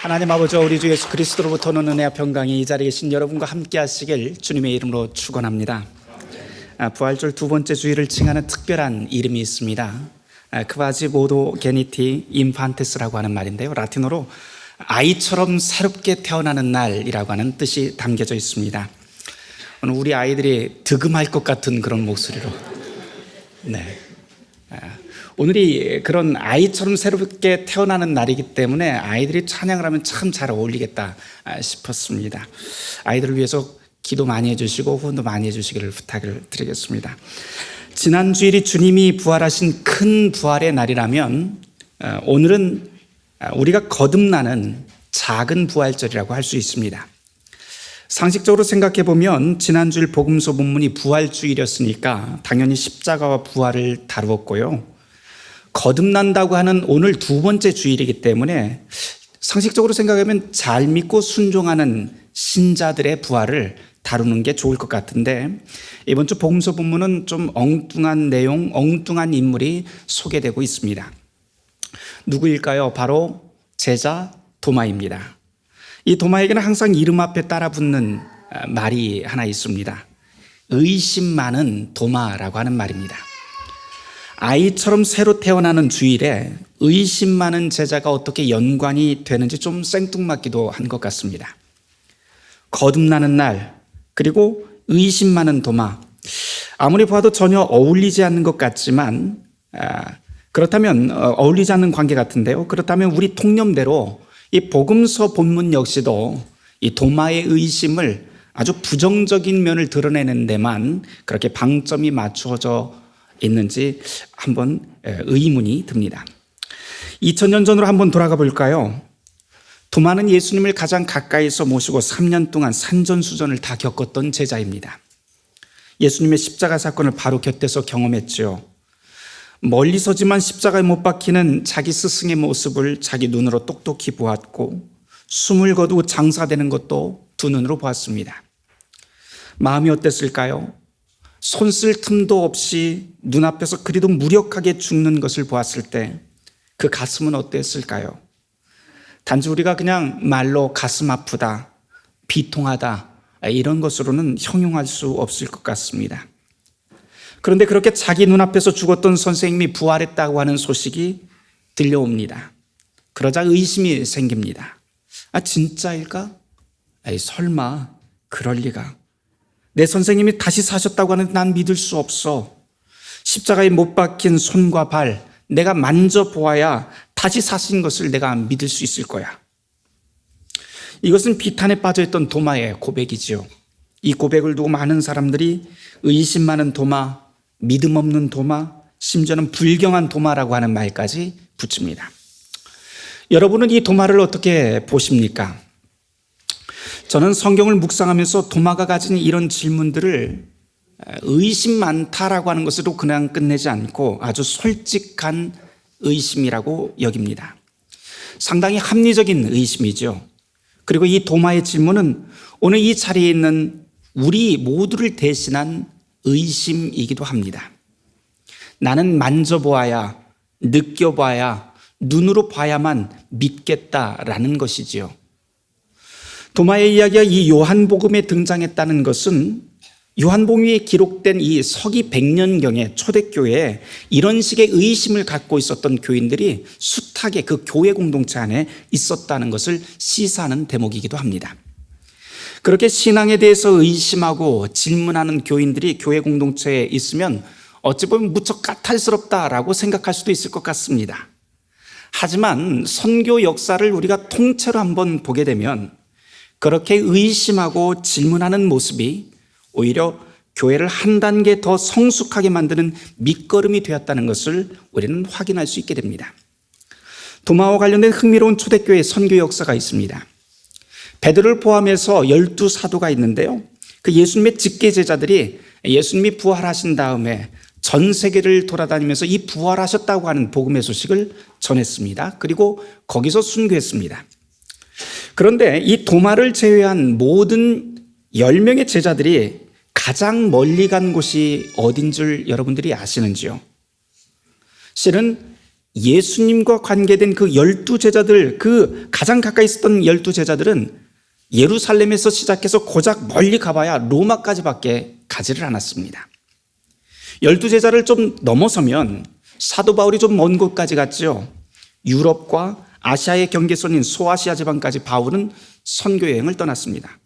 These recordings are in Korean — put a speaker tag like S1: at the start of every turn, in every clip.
S1: 하나님 아버지, 우리 주 예수 그리스도로부터 오는 은혜와 평강이 이 자리에 계신 여러분과 함께 하시길 주님의 이름으로 축원합니다. 부활절 두 번째 주일을 칭하는 특별한 이름이 있습니다. 크바지모도 게니티 인판테스라고 하는 말인데요, 라틴어로 아이처럼 새롭게 태어나는 날이라고 하는 뜻이 담겨져 있습니다. 오늘 우리 아이들이 득음할 것 같은 그런 목소리로, 오늘이 그런 아이처럼 새롭게 태어나는 날이기 때문에 아이들이 찬양을 하면 참 잘 어울리겠다 싶었습니다. 아이들을 위해서 기도 많이 해주시고 후원도 많이 해주시기를 부탁을 드리겠습니다. 지난 주일이 주님이 부활하신 큰 부활의 날이라면 오늘은 우리가 거듭나는 작은 부활절이라고 할 수 있습니다. 상식적으로 생각해 보면 지난 주일 복음서 본문이 부활주일이었으니까 당연히 십자가와 부활을 다루었고요. 거듭난다고 하는 오늘 두 번째 주일이기 때문에 상식적으로 생각하면 잘 믿고 순종하는 신자들의 부활을 다루는 게 좋을 것 같은데, 이번 주 복음서 본문은 좀 엉뚱한 내용, 엉뚱한 인물이 소개되고 있습니다. 누구일까요? 바로 제자 도마입니다. 이 도마에게는 항상 이름 앞에 따라 붙는 말이 하나 있습니다. 의심 많은 도마라고 하는 말입니다. 아이처럼 새로 태어나는 주일에 의심 많은 제자가 어떻게 연관이 되는지 좀 생뚱맞기도 한 것 같습니다. 거듭나는 날, 그리고 의심 많은 도마, 아무리 봐도 전혀 어울리지 않는 것 같지만 그렇다면 어울리지 않는 관계 같은데요. 그렇다면 우리 통념대로 이 복음서 본문 역시도 이 도마의 의심을 아주 부정적인 면을 드러내는 데만 그렇게 방점이 맞추어져 있는지 한번 의문이 듭니다. 2000년 전으로 한번 돌아가 볼까요? 도마는 예수님을 가장 가까이서 모시고 3년 동안 산전수전을 다 겪었던 제자입니다. 예수님의 십자가 사건을 바로 곁에서 경험했죠. 멀리서지만 십자가에 못 박히는 자기 스승의 모습을 자기 눈으로 똑똑히 보았고, 숨을 거두고 장사되는 것도 두 눈으로 보았습니다. 마음이 어땠을까요? 손 쓸 틈도 없이 눈앞에서 그리도 무력하게 죽는 것을 보았을 때 그 가슴은 어땠을까요? 단지 우리가 그냥 말로 가슴 아프다, 비통하다 이런 것으로는 형용할 수 없을 것 같습니다. 그런데 그렇게 자기 눈앞에서 죽었던 선생님이 부활했다고 하는 소식이 들려옵니다. 그러자 의심이 생깁니다. 진짜일까? 설마 그럴 리가. 내 선생님이 다시 사셨다고 하는데 난 믿을 수 없어. 십자가에 못 박힌 손과 발 내가 만져보아야 다시 사신 것을 내가 믿을 수 있을 거야. 이것은 비탄에 빠져있던 도마의 고백이지요. 이 고백을 두고 많은 사람들이 의심 많은 도마, 믿음 없는 도마, 심지어는 불경한 도마라고 하는 말까지 붙입니다. 여러분은 이 도마를 어떻게 보십니까? 저는 성경을 묵상하면서 도마가 가진 이런 질문들을 의심 많다라고 하는 것으로 그냥 끝내지 않고 아주 솔직한 의심이라고 여깁니다. 상당히 합리적인 의심이죠. 그리고 이 도마의 질문은 오늘 이 자리에 있는 우리 모두를 대신한 의심이기도 합니다. 나는 만져보아야, 느껴봐야, 눈으로 봐야만 믿겠다라는 것이지요. 도마의 이야기가 이 요한복음에 등장했다는 것은 요한복음에 기록된 이 서기 100년경에 초대교회에 이런 식의 의심을 갖고 있었던 교인들이 숱하게 그 교회 공동체 안에 있었다는 것을 시사하는 대목이기도 합니다. 그렇게 신앙에 대해서 의심하고 질문하는 교인들이 교회 공동체에 있으면 어찌 보면 무척 까탈스럽다라고 생각할 수도 있을 것 같습니다. 하지만 선교 역사를 우리가 통째로 한번 보게 되면 그렇게 의심하고 질문하는 모습이 오히려 교회를 한 단계 더 성숙하게 만드는 밑거름이 되었다는 것을 우리는 확인할 수 있게 됩니다. 도마와 관련된 흥미로운 초대교회 선교 역사가 있습니다. 베드로를 포함해서 12사도가 있는데요, 그 예수님의 직계 제자들이 예수님이 부활하신 다음에 전 세계를 돌아다니면서 이 부활하셨다고 하는 복음의 소식을 전했습니다. 그리고 거기서 순교했습니다. 그런데 이 도마를 제외한 모든 10명의 제자들이 가장 멀리 간 곳이 어딘 줄 여러분들이 아시는지요? 실은 예수님과 관계된 그 12제자들, 그 가장 가까이 있었던 12제자들은 예루살렘에서 시작해서 고작 멀리 가봐야 로마까지밖에 가지를 않았습니다. 12제자를 좀 넘어서면 사도 바울이 좀 먼 곳까지 갔죠. 유럽과 아시아의 경계선인 소아시아 지방까지 바울은 선교 여행을 떠났습니다.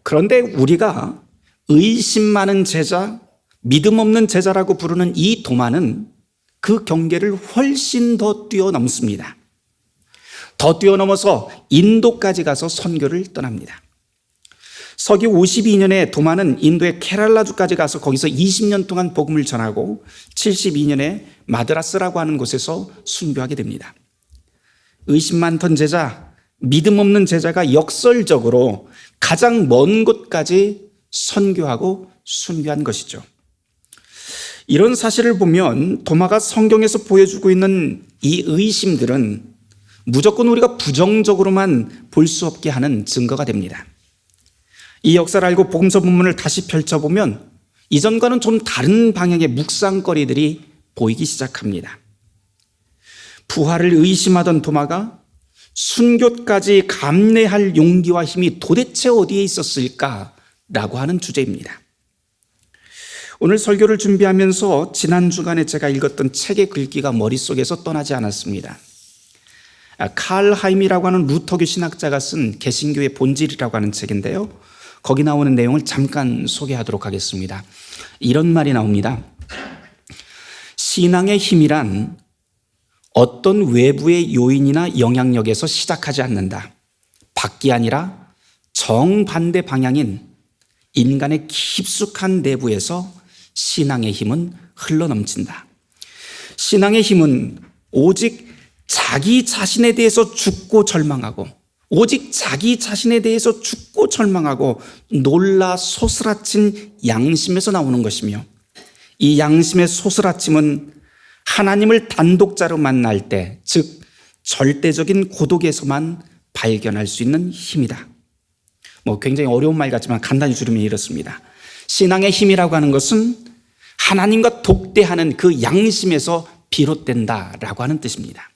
S1: 그런데 우리가 의심 많은 제자, 믿음 없는 제자라고 부르는 이 도마는 그 경계를 훨씬 더 뛰어넘습니다. 더 뛰어넘어서 인도까지 가서 선교를 떠납니다. 서기 52년에 도마는 인도의 케랄라주까지 가서 거기서 20년 동안 복음을 전하고 72년에 마드라스라고 하는 곳에서 순교하게 됩니다. 의심 많던 제자, 믿음 없는 제자가 역설적으로 가장 먼 곳까지 선교하고 순교한 것이죠. 이런 사실을 보면 도마가 성경에서 보여주고 있는 이 의심들은 무조건 우리가 부정적으로만 볼 수 없게 하는 증거가 됩니다. 이 역사를 알고 복음서 본문을 다시 펼쳐보면 이전과는 좀 다른 방향의 묵상거리들이 보이기 시작합니다. 부활을 의심하던 도마가 순교까지 감내할 용기와 힘이 도대체 어디에 있었을까라고 하는 주제입니다. 오늘 설교를 준비하면서 지난 주간에 제가 읽었던 책의 글귀가 머릿속에서 떠나지 않았습니다. 칼 하임이라고 하는 루터교 신학자가 쓴 개신교의 본질이라고 하는 책인데요. 거기 나오는 내용을 잠깐 소개하도록 하겠습니다. 이런 말이 나옵니다. 신앙의 힘이란 어떤 외부의 요인이나 영향력에서 시작하지 않는다. 밖이 아니라 정반대 방향인 인간의 깊숙한 내부에서 신앙의 힘은 흘러넘친다. 신앙의 힘은 오직 자기 자신에 대해서 죽고 절망하고 오직 자기 자신에 대해서 죽고 절망하고 놀라 소스라친 양심에서 나오는 것이며 이 양심의 소스라침은 하나님을 단독자로 만날 때, 즉 절대적인 고독에서만 발견할 수 있는 힘이다. 굉장히 어려운 말 같지만 간단히 줄이면 이렇습니다. 신앙의 힘이라고 하는 것은 하나님과 독대하는 그 양심에서 비롯된다라고 하는 뜻입니다.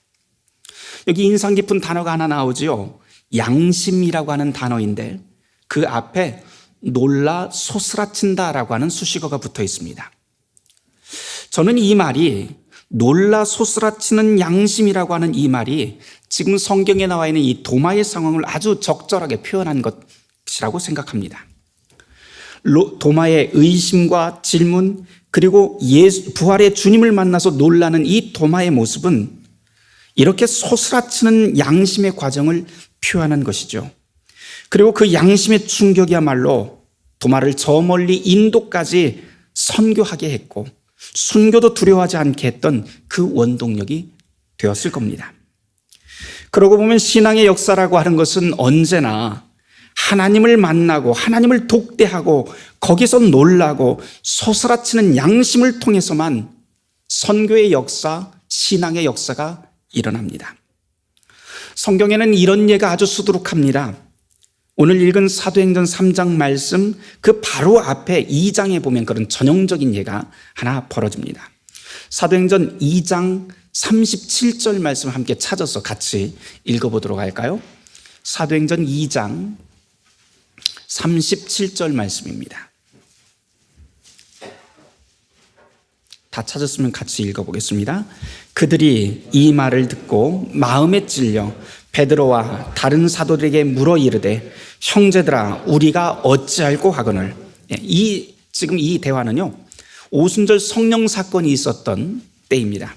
S1: 여기 인상 깊은 단어가 하나 나오지요. 양심이라고 하는 단어인데 그 앞에 놀라 소스라친다라고 하는 수식어가 붙어 있습니다. 저는 이 말이 놀라 소스라치는 양심이라고 하는 이 말이 지금 성경에 나와 있는 이 도마의 상황을 아주 적절하게 표현한 것이라고 생각합니다. 도마의 의심과 질문 그리고 부활의 주님을 만나서 놀라는 이 도마의 모습은 이렇게 소스라치는 양심의 과정을 표현한 것이죠. 그리고 그 양심의 충격이야말로 도마를 저 멀리 인도까지 선교하게 했고 순교도 두려워하지 않게 했던 그 원동력이 되었을 겁니다. 그러고 보면 신앙의 역사라고 하는 것은 언제나 하나님을 만나고 하나님을 독대하고 거기서 놀라고 소스라치는 양심을 통해서만 선교의 역사, 신앙의 역사가 일어납니다. 성경에는 이런 예가 아주 수두룩합니다. 오늘 읽은 사도행전 3장 말씀 그 바로 앞에 2장에 보면 그런 전형적인 예가 하나 벌어집니다. 사도행전 2장 37절 말씀 함께 찾아서 같이 읽어보도록 할까요? 사도행전 2장 37절 말씀입니다. 다 찾았으면 같이 읽어보겠습니다. 그들이 이 말을 듣고 마음에 찔려 베드로와 다른 사도들에게 물어 이르되 형제들아 우리가 어찌할꼬 하거늘. 지금 이 대화는요 오순절 성령 사건이 있었던 때입니다.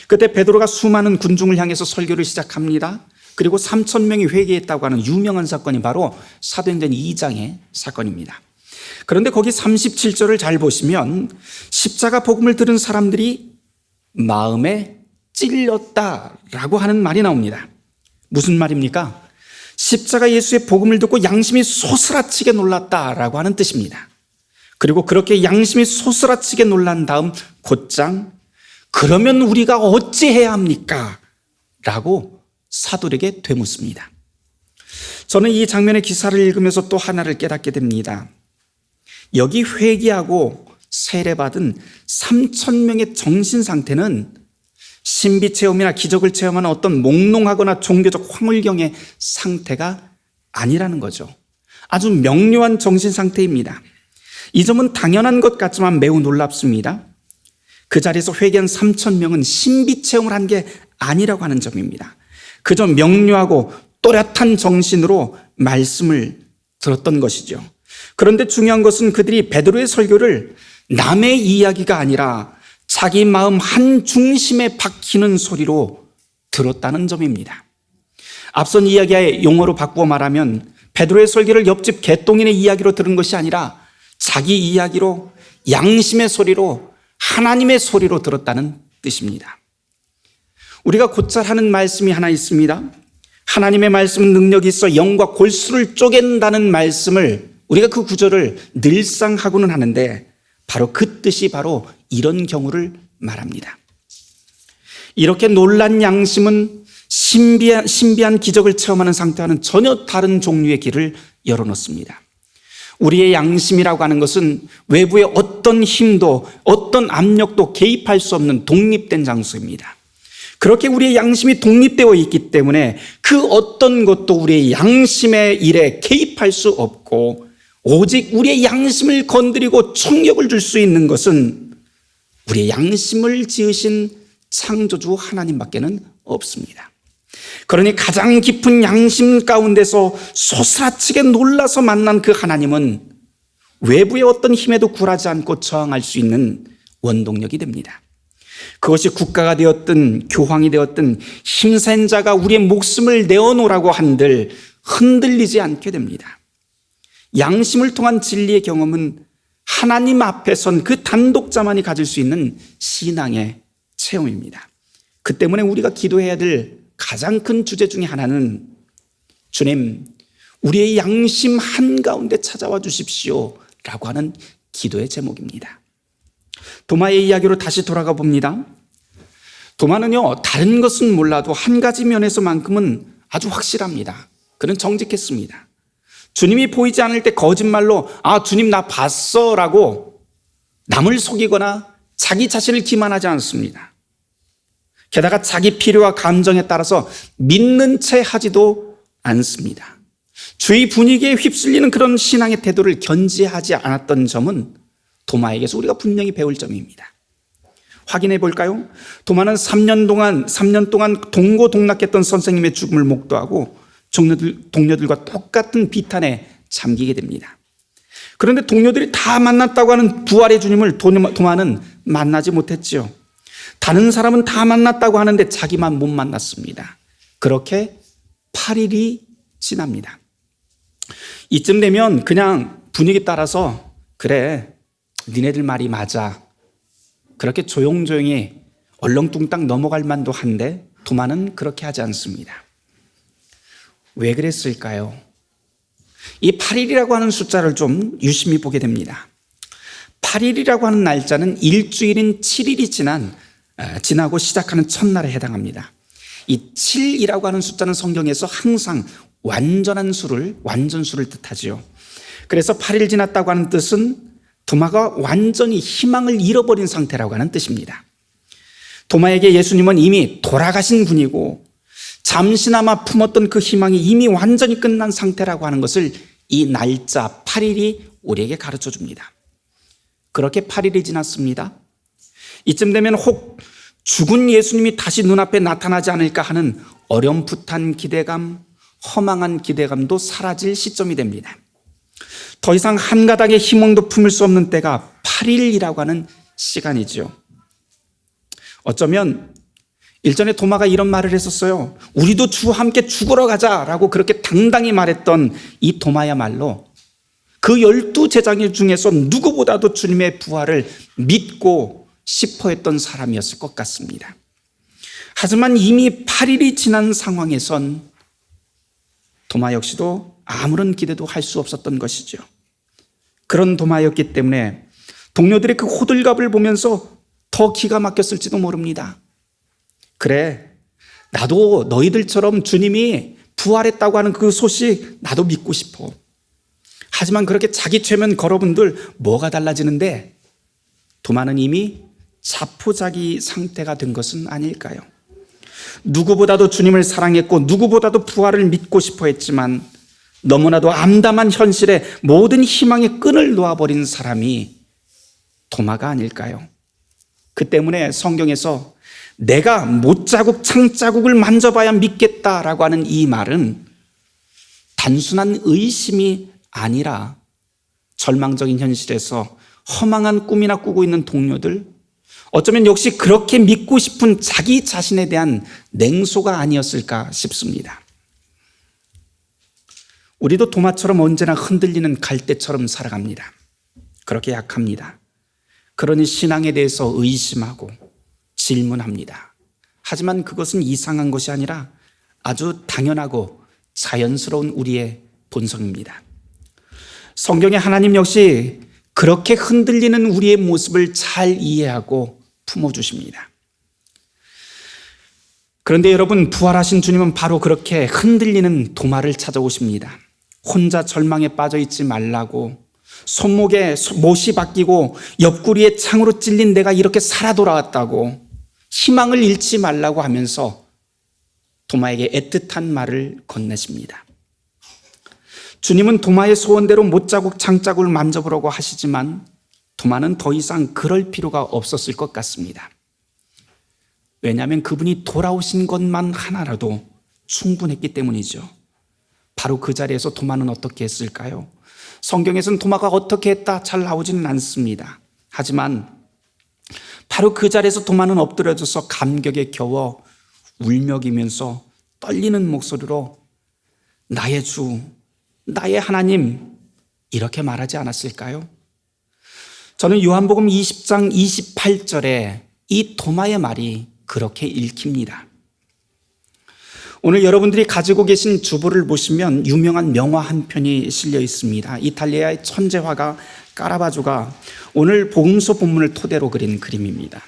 S1: 그때 베드로가 수많은 군중을 향해서 설교를 시작합니다. 그리고 3,000명이 회개했다고 하는 유명한 사건이 바로 사도행전 2장의 사건입니다. 그런데 거기 37절을 잘 보시면 십자가 복음을 들은 사람들이 마음에 찔렸다라고 하는 말이 나옵니다. 무슨 말입니까? 십자가 예수의 복음을 듣고 양심이 소스라치게 놀랐다라고 하는 뜻입니다. 그리고 그렇게 양심이 소스라치게 놀란 다음 곧장 그러면 우리가 어찌해야 합니까? 라고 사도에게 되묻습니다. 저는 이 장면의 기사를 읽으면서 또 하나를 깨닫게 됩니다. 여기 회개하고 세례받은 3,000명의 정신 상태는 신비 체험이나 기적을 체험하는 어떤 몽롱하거나 종교적 황홀경의 상태가 아니라는 거죠. 아주 명료한 정신 상태입니다. 이 점은 당연한 것 같지만 매우 놀랍습니다. 그 자리에서 회개한 3,000명은 신비 체험을 한 게 아니라고 하는 점입니다. 그저 명료하고 또렷한 정신으로 말씀을 들었던 것이죠. 그런데 중요한 것은 그들이 베드로의 설교를 남의 이야기가 아니라 자기 마음 한 중심에 박히는 소리로 들었다는 점입니다. 앞선 이야기의 용어로 바꾸어 말하면 베드로의 설교를 옆집 개똥인의 이야기로 들은 것이 아니라 자기 이야기로, 양심의 소리로, 하나님의 소리로 들었다는 뜻입니다. 우리가 곧잘 하는 말씀이 하나 있습니다. 하나님의 말씀은 능력이 있어 영과 골수를 쪼갠다는 말씀을 우리가 그 구절을 늘상 하고는 하는데 바로 그 뜻이 바로 이런 경우를 말합니다. 이렇게 놀란 양심은 신비한 기적을 체험하는 상태와는 전혀 다른 종류의 길을 열어놓습니다. 우리의 양심이라고 하는 것은 외부의 어떤 힘도 어떤 압력도 개입할 수 없는 독립된 장소입니다. 그렇게 우리의 양심이 독립되어 있기 때문에 그 어떤 것도 우리의 양심의 일에 개입할 수 없고 오직 우리의 양심을 건드리고 충격을 줄 수 있는 것은 우리의 양심을 지으신 창조주 하나님밖에는 없습니다. 그러니 가장 깊은 양심 가운데서 소스라치게 놀라서 만난 그 하나님은 외부의 어떤 힘에도 굴하지 않고 저항할 수 있는 원동력이 됩니다. 그것이 국가가 되었든 교황이 되었든 힘센 자가 우리의 목숨을 내어놓으라고 한들 흔들리지 않게 됩니다. 양심을 통한 진리의 경험은 하나님 앞에 선 그 단독자만이 가질 수 있는 신앙의 체험입니다. 그 때문에 우리가 기도해야 될 가장 큰 주제 중에 하나는 주님, 우리의 양심 한가운데 찾아와 주십시오 라고 하는 기도의 제목입니다. 도마의 이야기로 다시 돌아가 봅니다. 도마는요, 다른 것은 몰라도 한 가지 면에서만큼은 아주 확실합니다. 그는 정직했습니다. 주님이 보이지 않을 때 거짓말로 주님 나 봤어 라고 남을 속이거나 자기 자신을 기만하지 않습니다. 게다가 자기 필요와 감정에 따라서 믿는 채 하지도 않습니다. 주위 분위기에 휩쓸리는 그런 신앙의 태도를 견지하지 않았던 점은 도마에게서 우리가 분명히 배울 점입니다. 확인해 볼까요? 도마는 3년 동안 동고동락했던 선생님의 죽음을 목도하고 동료들과 똑같은 비탄에 잠기게 됩니다. 그런데 동료들이 다 만났다고 하는 부활의 주님을 도마는 만나지 못했죠. 다른 사람은 다 만났다고 하는데 자기만 못 만났습니다. 그렇게 8일이 지납니다. 이쯤 되면 그냥 분위기 따라서 그래, 니네들 말이 맞아. 그렇게 조용조용히 얼렁뚱땅 넘어갈 만도 한데 도마는 그렇게 하지 않습니다. 왜 그랬을까요? 이 8일이라고 하는 숫자를 좀 유심히 보게 됩니다. 8일이라고 하는 날짜는 일주일인 7일이 지나고 시작하는 첫날에 해당합니다. 이 7이라고 하는 숫자는 성경에서 항상 완전수를 뜻하지요. 그래서 8일 지났다고 하는 뜻은 도마가 완전히 희망을 잃어버린 상태라고 하는 뜻입니다. 도마에게 예수님은 이미 돌아가신 분이고 잠시나마 품었던 그 희망이 이미 완전히 끝난 상태라고 하는 것을 이 날짜 8일이 우리에게 가르쳐 줍니다. 그렇게 8일이 지났습니다. 이쯤 되면 혹 죽은 예수님이 다시 눈앞에 나타나지 않을까 하는 어렴풋한 기대감, 허망한 기대감도 사라질 시점이 됩니다. 더 이상 한 가닥의 희망도 품을 수 없는 때가 8일이라고 하는 시간이죠. 어쩌면 일전에 도마가 이런 말을 했었어요. 우리도 주와 함께 죽으러 가자라고 그렇게 당당히 말했던 이 도마야말로 그 12제자 중에서 누구보다도 주님의 부활을 믿고 싶어 했던 사람이었을 것 같습니다. 하지만 이미 8일이 지난 상황에선 도마 역시도 아무런 기대도 할 수 없었던 것이죠. 그런 도마였기 때문에 동료들의 그 호들갑을 보면서 더 기가 막혔을지도 모릅니다. 그래, 나도 너희들처럼 주님이 부활했다고 하는 그 소식 나도 믿고 싶어. 하지만 그렇게 자기 최면 걸어본들 뭐가 달라지는데 도마는 이미 자포자기 상태가 된 것은 아닐까요? 누구보다도 주님을 사랑했고 누구보다도 부활을 믿고 싶어 했지만 너무나도 암담한 현실에 모든 희망의 끈을 놓아버린 사람이 도마가 아닐까요? 그 때문에 성경에서 내가 못자국 창자국을 만져봐야 믿겠다라고 하는 이 말은 단순한 의심이 아니라 절망적인 현실에서 허망한 꿈이나 꾸고 있는 동료들, 어쩌면 역시 그렇게 믿고 싶은 자기 자신에 대한 냉소가 아니었을까 싶습니다. 우리도 도마처럼 언제나 흔들리는 갈대처럼 살아갑니다. 그렇게 약합니다. 그러니 신앙에 대해서 의심하고 질문합니다. 하지만 그것은 이상한 것이 아니라 아주 당연하고 자연스러운 우리의 본성입니다. 성경의 하나님 역시 그렇게 흔들리는 우리의 모습을 잘 이해하고 품어주십니다. 그런데 여러분, 부활하신 주님은 바로 그렇게 흔들리는 도마를 찾아오십니다. 혼자 절망에 빠져 있지 말라고, 손목에 못이 바뀌고 옆구리에 창으로 찔린 내가 이렇게 살아 돌아왔다고, 희망을 잃지 말라고 하면서 도마에게 애틋한 말을 건네십니다. 주님은 도마의 소원대로 못자국 창자국을 만져보라고 하시지만 도마는 더 이상 그럴 필요가 없었을 것 같습니다. 왜냐하면 그분이 돌아오신 것만 하나라도 충분했기 때문이죠. 바로 그 자리에서 도마는 어떻게 했을까요? 성경에서는 도마가 어떻게 했다 잘 나오지는 않습니다. 하지만 바로 그 자리에서 도마는 엎드려져서 감격에 겨워 울먹이면서 떨리는 목소리로 나의 주, 나의 하나님, 이렇게 말하지 않았을까요? 저는 요한복음 20장 28절에 이 도마의 말이 그렇게 읽힙니다. 오늘 여러분들이 가지고 계신 주보를 보시면 유명한 명화 한 편이 실려 있습니다. 이탈리아의 천재 화가 까라바조가 오늘 복음서 본문을 토대로 그린 그림입니다.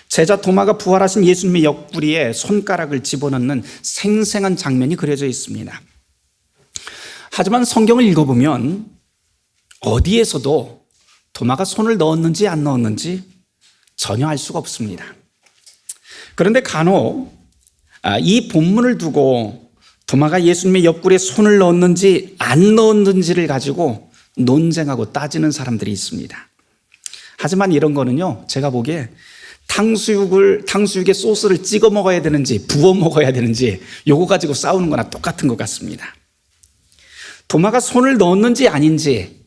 S1: 제자 도마가 부활하신 예수님의 옆구리에 손가락을 집어넣는 생생한 장면이 그려져 있습니다. 하지만 성경을 읽어보면 어디에서도 도마가 손을 넣었는지 안 넣었는지 전혀 알 수가 없습니다. 그런데 간혹 이 본문을 두고 도마가 예수님의 옆구리에 손을 넣었는지 안 넣었는지를 가지고 논쟁하고 따지는 사람들이 있습니다. 하지만 이런 거는요, 제가 보기에 탕수육에 소스를 찍어 먹어야 되는지 부어 먹어야 되는지 요거 가지고 싸우는 거나 똑같은 것 같습니다. 도마가 손을 넣었는지 아닌지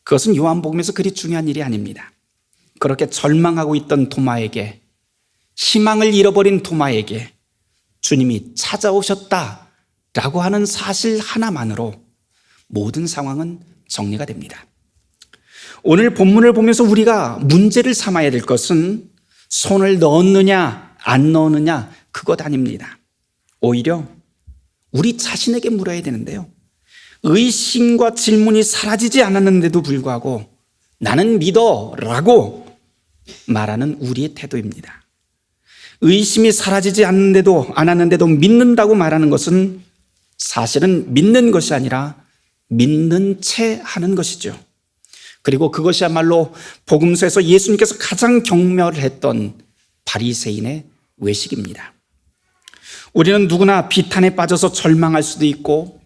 S1: 그것은 요한복음에서 그리 중요한 일이 아닙니다. 그렇게 절망하고 있던 도마에게, 희망을 잃어버린 도마에게 주님이 찾아오셨다라고 하는 사실 하나만으로 모든 상황은 정리가 됩니다. 오늘 본문을 보면서 우리가 문제를 삼아야 될 것은 손을 넣었느냐 안 넣었느냐 그것 아닙니다. 오히려 우리 자신에게 물어야 되는데요, 의심과 질문이 사라지지 않았는데도 불구하고 나는 믿어 라고 말하는 우리의 태도입니다. 의심이 사라지지 않았는데도 믿는다고 말하는 것은 사실은 믿는 것이 아니라 믿는 채 하는 것이죠. 그리고 그것이야말로 복음서에서 예수님께서 가장 경멸했던 바리새인의 외식입니다. 우리는 누구나 비탄에 빠져서 절망할 수도 있고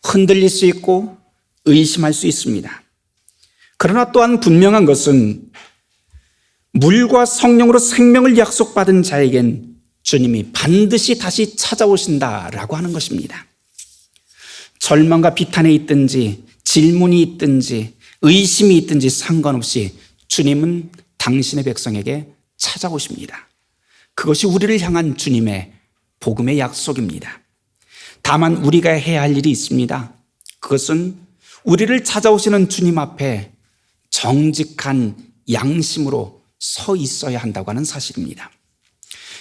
S1: 흔들릴 수 있고 의심할 수 있습니다. 그러나 또한 분명한 것은 물과 성령으로 생명을 약속받은 자에겐 주님이 반드시 다시 찾아오신다라고 하는 것입니다. 절망과 비탄에 있든지 질문이 있든지 의심이 있든지 상관없이 주님은 당신의 백성에게 찾아오십니다. 그것이 우리를 향한 주님의 복음의 약속입니다. 다만 우리가 해야 할 일이 있습니다. 그것은 우리를 찾아오시는 주님 앞에 정직한 양심으로 서 있어야 한다고 하는 사실입니다.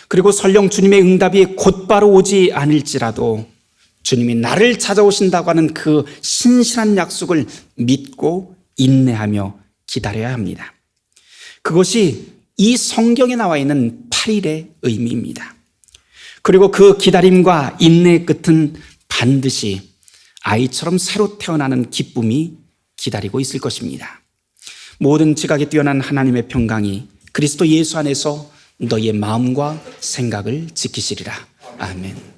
S1: 그리고 설령 주님의 응답이 곧바로 오지 않을지라도 주님이 나를 찾아오신다고 하는 그 신실한 약속을 믿고 인내하며 기다려야 합니다. 그것이 이 성경에 나와 있는 8일의 의미입니다. 그리고 그 기다림과 인내의 끝은 반드시 아이처럼 새로 태어나는 기쁨이 기다리고 있을 것입니다. 모든 지각에 뛰어난 하나님의 평강이 그리스도 예수 안에서 너희의 마음과 생각을 지키시리라. 아멘.